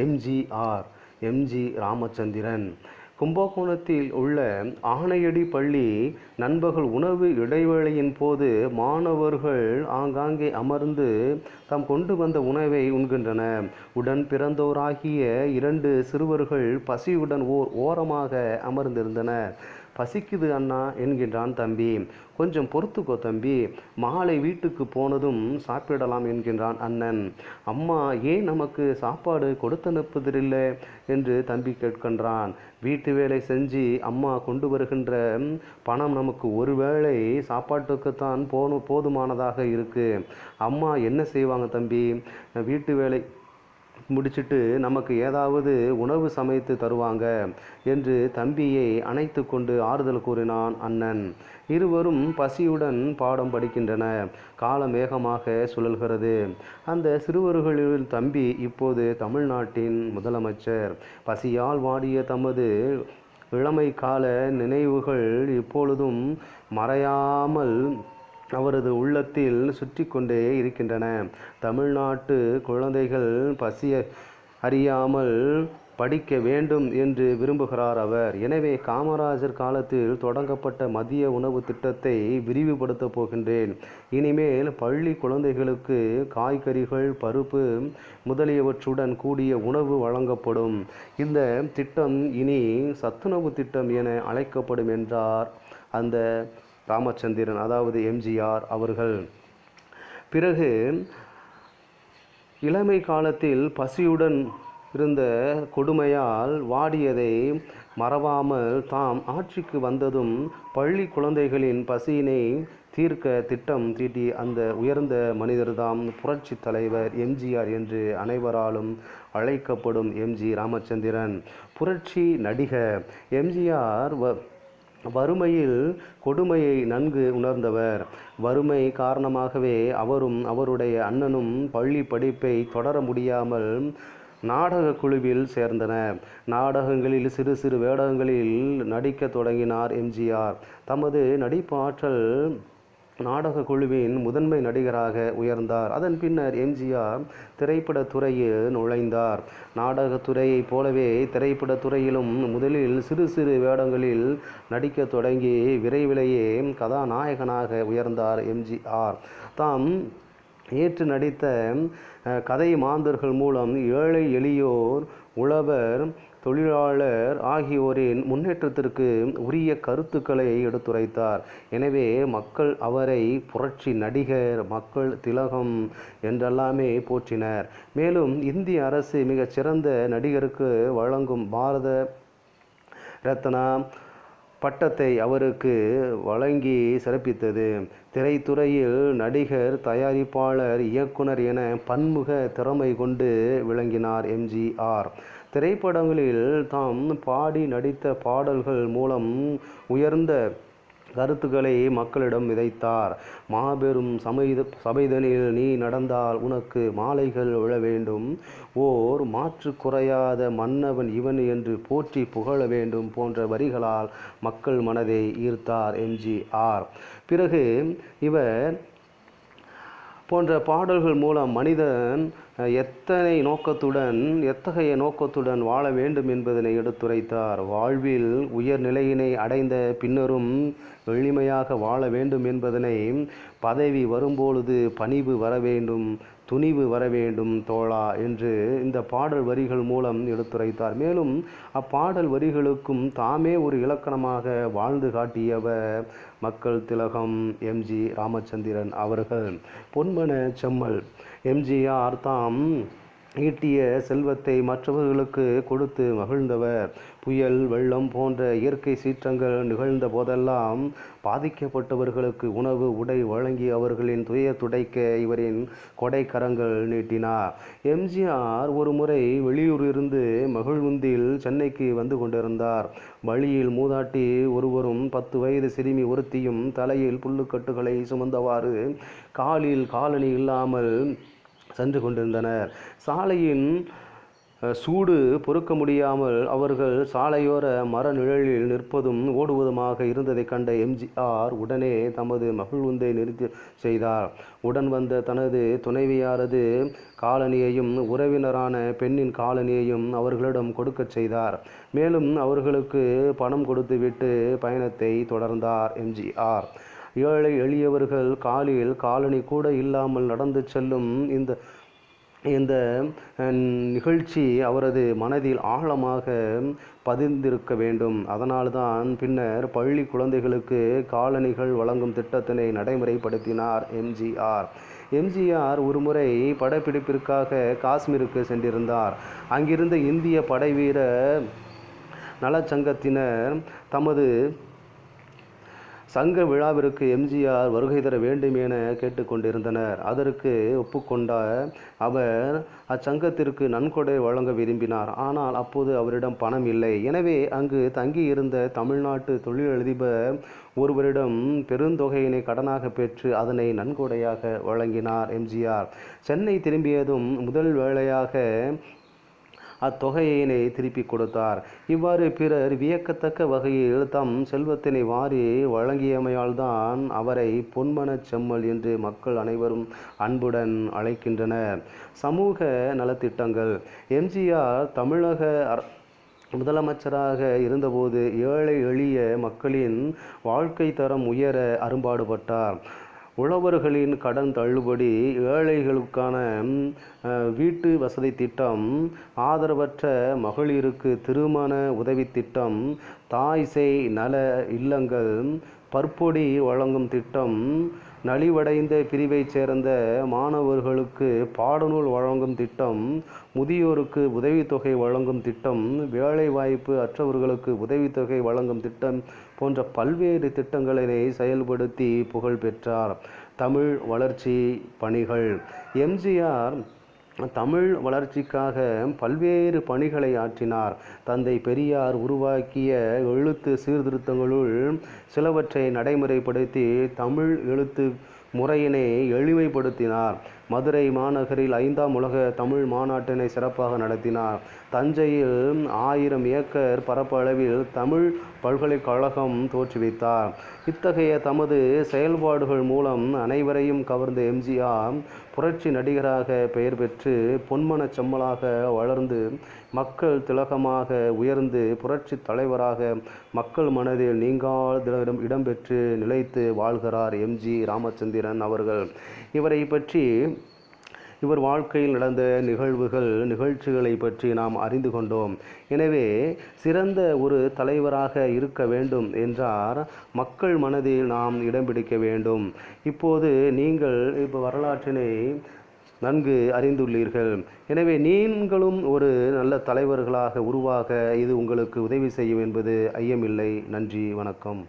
MGR MG Ramachandran. கும்பகோணத்தில் உள்ள ஆணையடி பள்ளி நண்பகல் உணவு இடைவேளையின் போது மாணவர்கள் ஆங்காங்கே அமர்ந்து தாம் கொண்டு வந்த உணவை உண்கின்றனர். உடன் பிறந்தோராகிய 2 சிறுவர்கள் பசியுடன் ஓரமாக அமர்ந்திருந்தனர். பசிக்குது அண்ணா என்கின்றான் தம்பி. கொஞ்சம் பொறுத்துக்கோ தம்பி, மாலை வீட்டுக்கு போனதும் சாப்பிடலாம் என்கின்றான் அண்ணன். அம்மா ஏன் நமக்கு சாப்பாடு கொடுத்தனுப்புவதில்லை என்று தம்பி கேட்கின்றான். வீட்டு வேலை செஞ்சு அம்மா கொண்டு வருகின்ற பணம் நமக்கு ஒருவேளை சாப்பாட்டுக்குத்தான் போதுமானதாக இருக்கு. அம்மா என்ன செய்வாங்க தம்பி? வீட்டு வேலை முடிச்சுட்டு நமக்கு ஏதாவது உணவு சமைத்து தருவாங்க என்று தம்பியை அணைத்து கொண்டு ஆறுதல் கூறினான் அண்ணன். இருவரும் பசியுடன் பாடம் படிக்கின்றனர். காலம் வேகமாக சுழல்கிறது. அந்த சிறுவர்களில் தம்பி இப்போது தமிழ்நாட்டின் முதலமைச்சர். பசியால் வாடிய தமது இளமை கால நினைவுகள் இப்பொழுதும் மறையாமல் அவரது உள்ளத்தில் சுற்றி கொண்டே இருக்கின்றன. தமிழ்நாட்டு குழந்தைகள் பசி அறியாமல் படிக்க வேண்டும் என்று விரும்புகிறார் அவர். எனவே காமராஜர் காலத்தில் தொடங்கப்பட்ட மதிய உணவு திட்டத்தை விரிவுபடுத்தப் போகின்றேன். இனிமேல் பள்ளி குழந்தைகளுக்கு காய்கறிகள், பருப்பு முதலியவற்றுடன் கூடிய உணவு வழங்கப்படும். இந்த திட்டம் இனி சத்துணவு திட்டம் என அழைக்கப்படும் என்றார் அந்த ராமச்சந்திரன், அதாவது எம்ஜிஆர் அவர்கள். பிறகு இளமை காலத்தில் பசியுடன் இருந்த கொடுமையால் வாடியதை மறவாமல் தாம் ஆட்சிக்கு வந்ததும் பள்ளி குழந்தைகளின் பசியினை தீர்க்க திட்டம் தீட்டி அந்த உயர்ந்த மனிதர்தாம் புரட்சி தலைவர் எம்ஜிஆர் என்று அனைவராலும் அழைக்கப்படும் எம்ஜி ராமச்சந்திரன். புரட்சி நடிகர் எம்ஜிஆர் வறுமையில் கொடுமையை நன்கு உணர்ந்தவர். வறுமை காரணமாகவே அவரும் அவருடைய அண்ணனும் பள்ளி படிப்பை தொடர முடியாமல் நாடக குழுவில் சேர்ந்தனர். நாடகங்களில் சிறு சிறு வேடங்களில் நடிக்க தொடங்கினார் எம்ஜிஆர். தமது நடிப்பு ஆற்றல் நாடக குழுவின் முதன்மை நடிகராக உயர்ந்தார். அதன் பின்னர் எம்ஜிஆர் திரைப்பட துறையில் நுழைந்தார். நாடகத்துறையைப் போலவே திரைப்பட துறையிலும் முதலில் சிறு சிறு வேடங்களில் நடிக்க தொடங்கி விரைவிலேயே கதாநாயகனாக உயர்ந்தார் எம்ஜிஆர். தாம் ஏற்று நடித்த கதை மாந்தர்கள் மூலம் ஏழை எளியோர், உழவர், தொழிலாளர் ஆகியோரின் முன்னேற்றத்திற்கு உரிய கருத்துக்களை எடுத்துரைத்தார். எனவே மக்கள் அவரை புரட்சி நடிகர், மக்கள் திலகம் என்றெல்லாமே போற்றினர். மேலும் இந்திய அரசு மிகச்சிறந்த நடிகருக்கு வழங்கும் பாரத ரத்னா பட்டத்தை அவருக்கு வழங்கி சிறப்பித்தது. திரைத்துறையில் நடிகர், தயாரிப்பாளர், இயக்குனர் என பன்முக திறமை கொண்டு விளங்கினார் எம்ஜிஆர். திரைப்படங்களில் தாம் பாடி நடித்த பாடல்கள் மூலம் உயர்ந்த கருத்துக்களை மக்களிடம் விதைத்தார். மாபெரும் சபைதனில் நீ நடந்தால் உனக்கு மாலைகள் விழ வேண்டும், ஓர் மாற்று குறையாத மன்னவன் இவன் என்று போற்றி புகழ வேண்டும் போன்ற வரிகளால் மக்கள் மனதை ஈர்த்தார் எம்ஜிஆர். பிறகு இவர் போன்ற பாடல்கள் மூலம் மனிதன் எத்தகைய நோக்கத்துடன் வாழ வேண்டும் என்பதனை எடுத்துரைத்தார். வாழ்வில் உயர்நிலையினை அடைந்த பின்னரும் எளிமையாக வாழ வேண்டும் என்பதனை, பதவி வரும்பொழுது பணிவு வர வேண்டும், துணிவு வர வேண்டும் தோழா என்று இந்த பாடல் வரிகள் மூலம் எடுத்துரைத்தார். மேலும் அப்பாடல் வரிகளுக்கும் தாமே ஒரு இலக்கணமாக வாழ்ந்து காட்டியவர் மக்கள் திலகம் எம்ஜி ராமச்சந்திரன் அவர்கள். பொன்மன செம்மல் எம்ஜிஆர் தாம் ஈட்டிய செல்வத்தை மற்றவர்களுக்கு கொடுத்து மகிழ்ந்தவர். புயல், வெள்ளம் போன்ற இயற்கை சீற்றங்கள் நிகழ்ந்த போதெல்லாம் பாதிக்கப்பட்டவர்களுக்கு உணவு, உடை வழங்கி அவர்களின் துயர் துடைக்க இவரின் கொடைக்கரங்கள் நீட்டினார். எம்ஜிஆர் ஒரு முறை வெளியூரிலிருந்து மகிழ்வுந்தில் சென்னைக்கு வந்து கொண்டிருந்தார். வழியில் மூதாட்டி ஒருவரும் 10 வயது சிறுமி ஒருத்தியும் தலையில் புல்லுக்கட்டுகளை சுமந்தவாறு காலில் காலணி இல்லாமல் சென்று கொண்டிருந்தனர். சாலையின் சூடு பொறுக்க முடியாமல் அவர்கள் சாலையோர மர நிழலில் நிற்பதும் ஓடுவதுமாக இருந்ததைக் கண்ட எம்ஜிஆர் உடனே தமது மகிழ்வுந்தை நிறுத்தி செய்தார். உடன் வந்த தனது துணைவியாரது காலணியையும் உறவினரான பெண்ணின் காலணியையும் அவர்களிடம் கொடுக்கச் செய்தார். மேலும் அவர்களுக்கு பணம் கொடுத்துவிட்டு பயணத்தை தொடர்ந்தார் எம்ஜிஆர். ஏழை எளியவர்கள் காலில் காலணி கூட இல்லாமல் நடந்து செல்லும் இந்த நிகழ்ச்சி அவரது மனதில் ஆழமாக பதிந்திருக்க வேண்டும். அதனால்தான் பின்னர் பள்ளி குழந்தைகளுக்கு காலணிகள் வழங்கும் திட்டத்தினை நடைமுறைப்படுத்தினார் எம்ஜிஆர். எம்ஜிஆர் ஒருமுறை படப்பிடிப்பிற்காக காஷ்மீருக்கு சென்றிருந்தார். அங்கிருந்த இந்திய படைவீரர் நலச்சங்கத்தினர் தமது சங்க விழாவிற்கு எம்ஜிஆர் வருகை தர வேண்டும் என கேட்டுக்கொண்டிருந்தனர். அதற்கு ஒப்புக்கொண்ட அவர் அச்சங்கத்திற்கு நன்கொடை வழங்க விரும்பினார். ஆனால் அப்போது அவரிடம் பணம் இல்லை. எனவே அங்கு தங்கியிருந்த தமிழ்நாட்டு தொழிலதிபர் ஒருவரிடம் பெருந்தொகையினை கடனாக பெற்று அதனை நன்கொடையாக வழங்கினார் எம்ஜிஆர். சென்னை திரும்பியதும் முதல் வேளையாக அத்தொகையினை திருப்பி கொடுத்தார். இவ்வாறு பிறர் வியக்கத்தக்க வகையில் தம் செல்வத்தினை வாரி வழங்கியமையால்தான் அவரை பொன்மனச் செம்மல் என்று மக்கள் அனைவரும் அன்புடன் அழைக்கின்றனர். சமூக நலத்திட்டங்கள். எம்ஜிஆர் தமிழக முதலமைச்சராக இருந்தபோது ஏழை எளிய மக்களின் வாழ்க்கை தரம் உயர அரும்பாடுபட்டார். உழவர்களின் கடன் தள்ளுபடி, ஏழைகளுக்கான வீட்டு வசதி திட்டம், ஆதரவற்ற மகளிருக்கு திருமண உதவி திட்டம், தாய் சேய் நல இல்லங்கள், பற்பொடி வழங்கும் திட்டம், நலிவடைந்த பிரிவைச் சேர்ந்த மாணவர்களுக்கு பாடநூல் வழங்கும் திட்டம், முதியோருக்கு உதவித்தொகை வழங்கும் திட்டம், வேலைவாய்ப்பு அற்றவர்களுக்கு உதவித்தொகை வழங்கும் திட்டம் போன்ற பல்வேறு திட்டங்களை செயல்படுத்தி புகழ் பெற்றார். தமிழ் வளர்ச்சி பணிகள். எம்ஜிஆர் தமிழ் வளர்ச்சிக்காக பல்வேறு பணிகளை ஆற்றினார். தந்தை பெரியார் உருவாக்கிய எழுத்து சீர்திருத்தங்களுள் சிலவற்றை நடைமுறைப்படுத்தி தமிழ் எழுத்து முறையினை எளிமைப்படுத்தினார். மதுரை மாநகரில் 5ஆம் உலக தமிழ் மாநாட்டினை சிறப்பாக நடத்தினார். தஞ்சையில் 1000 ஏக்கர் பரப்பளவில் தமிழ் பல்கலைக்கழகம் தோற்றுவித்தார். இத்தகைய தமது செயல்பாடுகள் மூலம் அனைவரையும் கவர்ந்த எம்ஜிஆர் புரட்சி நடிகராக பெயர் பெற்று பொன்மனச் செம்மலாக வளர்ந்து மக்கள் திலகமாக உயர்ந்து புரட்சி தலைவராக மக்கள் மனதில் நீங்காத இடம்பெற்று நிலைத்து வாழ்கிறார் எம்.ஜி. ராமச்சந்திரன் அவர்கள். இவரை பற்றி இவர் வாழ்க்கையில் நடந்த நிகழ்ச்சிகளை பற்றி நாம் அறிந்து கொண்டோம். எனவே சிறந்த ஒரு தலைவராக இருக்க வேண்டும் என்றார் மக்கள் மனதில் நாம் இடம் பிடிக்க வேண்டும். இப்போது நீங்கள் வரலாற்றினை நன்கு அறிந்துள்ளீர்கள். எனவே நீங்களும் ஒரு நல்ல தலைவர்களாக உருவாக இது உங்களுக்கு உதவி செய்யும் என்பது ஐயமில்லை. நன்றி, வணக்கம்.